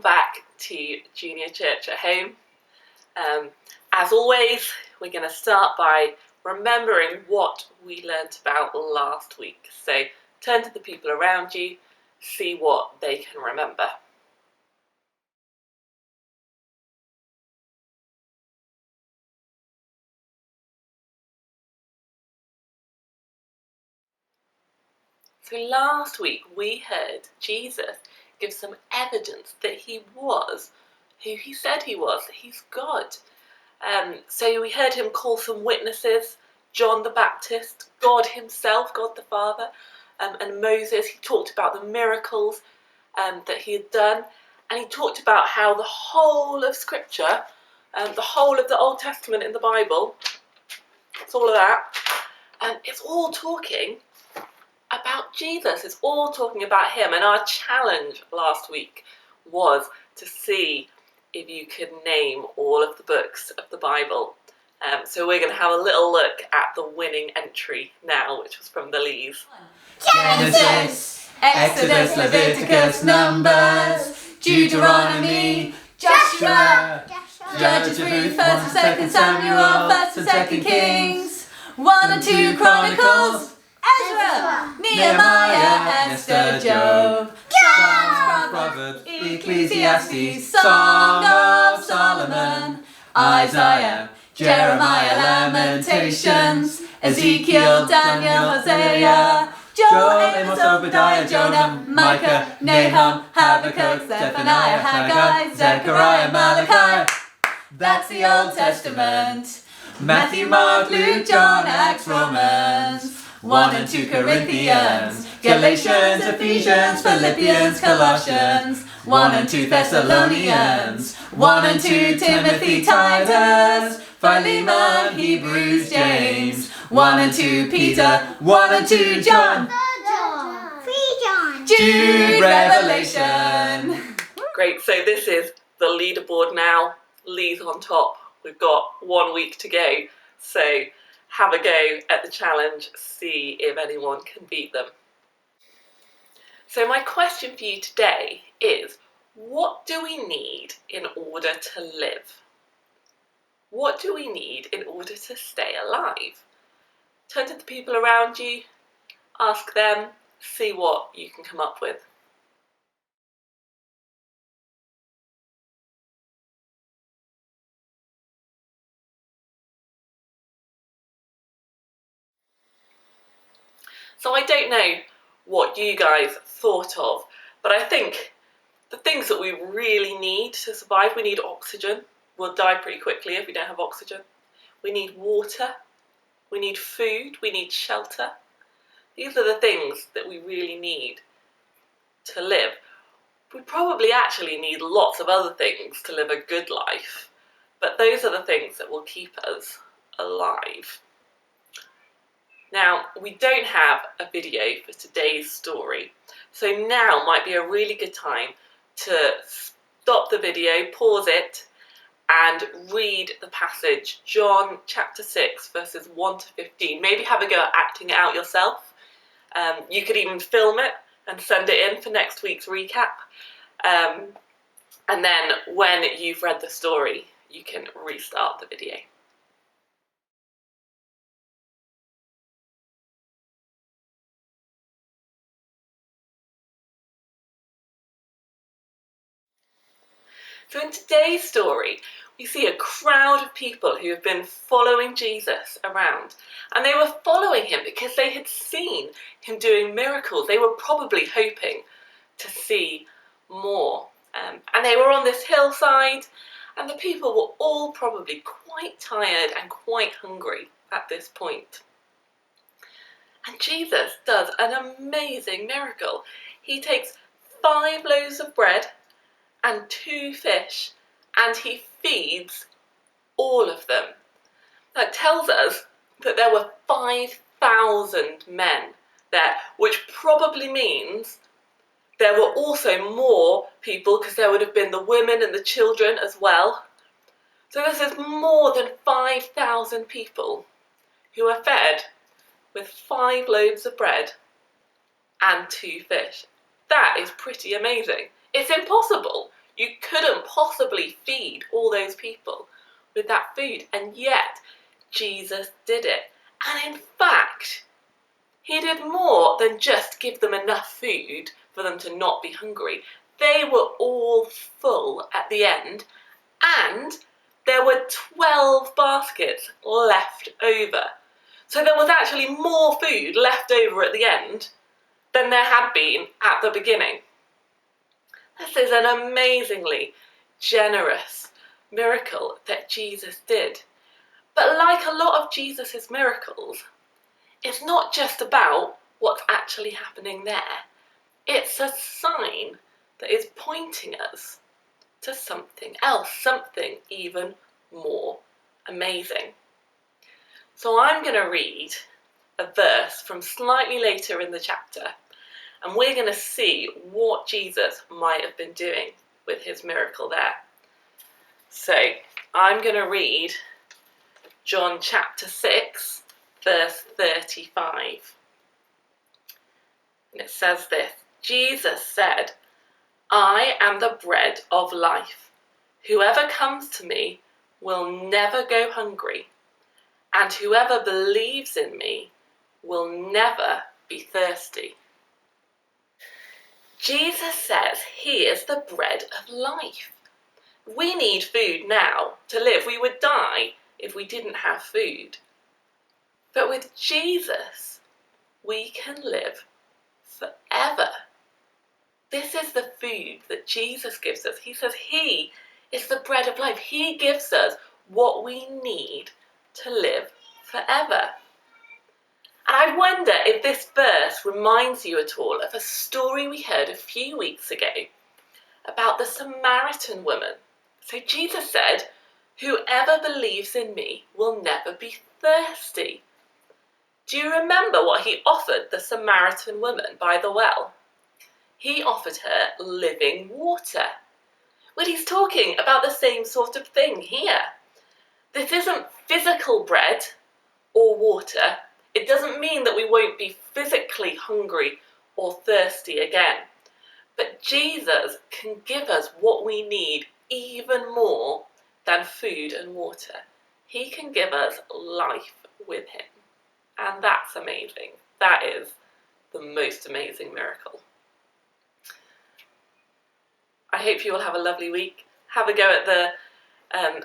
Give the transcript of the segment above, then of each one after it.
back to Junior Church at Home. As always, we're going to start by remembering what we learnt about last week. So turn to the people around you, see what they can remember. So last week we heard Jesus give some evidence that he was who he said he was. He's God. So we heard him call some witnesses, John the Baptist, God himself, God the Father, and Moses. He talked about the miracles that he had done, and he talked about how the whole of Scripture, the whole of the Old Testament in the Bible, it's all of that, it's all talking about Jesus. It's all talking about him. And our challenge last week was to see if you could name all of the books of the Bible. So we're going to have a little look at the winning entry now, which was from the Lees. Genesis, Exodus, Leviticus, Numbers, Deuteronomy, Joshua, Judges, Ruth, 1st and 2nd Samuel, 1st and 2nd Kings, 1 and 2 Chronicles, Ezra, Nehemiah, Esther, Job, Psalms, Proverbs, Ecclesiastes, Song of Solomon, Isaiah, Jeremiah, Lamentations, Ezekiel, Daniel, Hosea, Joel, Amos, Obadiah, Jonah, Micah, Nahum, Habakkuk, Zephaniah, Haggai, Zechariah, Malachi. That's the Old Testament. Matthew, Mark, Luke, John, Acts, Romans, 1 and 2 Corinthians, Galatians, Ephesians, Philippians, Colossians, 1 and 2 Thessalonians, 1 and 2 Timothy, Titus, Philemon, Hebrews, James, 1 and 2 Peter, 1 and 2 John, 3 John, Jude, Revelation. Great, so this is the leaderboard now. Lee's on top. We've got 1 week to go. So have a go at the challenge, see if anyone can beat them. So my question for you today is, what do we need in order to live? What do we need in order to stay alive? Turn to the people around you, ask them, see what you can come up with. So I don't know what you guys thought of, but I think the things that we really need to survive, we need oxygen. We'll die pretty quickly if we don't have oxygen. We need water, we need food, we need shelter. These are the things that we really need to live. We probably actually need lots of other things to live a good life, but those are the things that will keep us alive. Now, we don't have a video for today's story, so now might be a really good time to stop the video, pause it, and read the passage, John chapter 6, verses 1 to 15. Maybe have a go at acting it out yourself. You could even film it and send it in for next week's recap. And then when you've read the story, you can restart the video. So in today's story, we see a crowd of people who have been following Jesus around. And they were following him because they had seen him doing miracles. They were probably hoping to see more. And they were on this hillside, and the people were all probably quite tired and quite hungry at this point. And Jesus does an amazing miracle. He takes 5 loaves of bread and 2 fish, and he feeds all of them. That tells us that there were 5,000 men there, which probably means there were also more people, because there would have been the women and the children as well. So this is more than 5,000 people who are fed with 5 loaves of bread and 2 fish. That is pretty amazing. It's impossible. You couldn't possibly feed all those people with that food, and yet Jesus did it. And in fact, he did more than just give them enough food for them to not be hungry. They were all full at the end, and there were 12 baskets left over. So there was actually more food left over at the end than there had been at the beginning. This is an amazingly generous miracle that Jesus did. But like a lot of Jesus' miracles, it's not just about what's actually happening there. It's a sign that is pointing us to something else, something even more amazing. So I'm going to read a verse from slightly later in the chapter, and we're going to see what Jesus might have been doing with his miracle there. So I'm going to read John chapter 6, verse 35. And it says this: Jesus said, "I am the bread of life. Whoever comes to me will never go hungry, and whoever believes in me will never be thirsty." Jesus says he is the bread of life. We need food now to live. We would die if we didn't have food. But with Jesus, we can live forever. This is the food that Jesus gives us. He says he is the bread of life. He gives us what we need to live forever. And I wonder if this verse reminds you at all of a story we heard a few weeks ago about the Samaritan woman. So Jesus said, "Whoever believes in me will never be thirsty." Do you remember what he offered the Samaritan woman by the well? He offered her living water. Well, he's talking about the same sort of thing here. This isn't physical bread or water. It doesn't mean that we won't be physically hungry or thirsty again. But Jesus can give us what we need even more than food and water. He can give us life with him. And that's amazing. That is the most amazing miracle. I hope you will have a lovely week. Have a go at the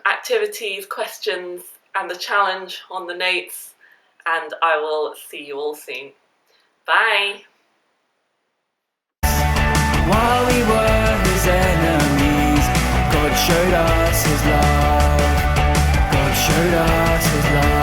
activities, questions, and the challenge on the notes. And I will see you all soon. Bye. While we were his enemies, God showed us his love. God showed us his love.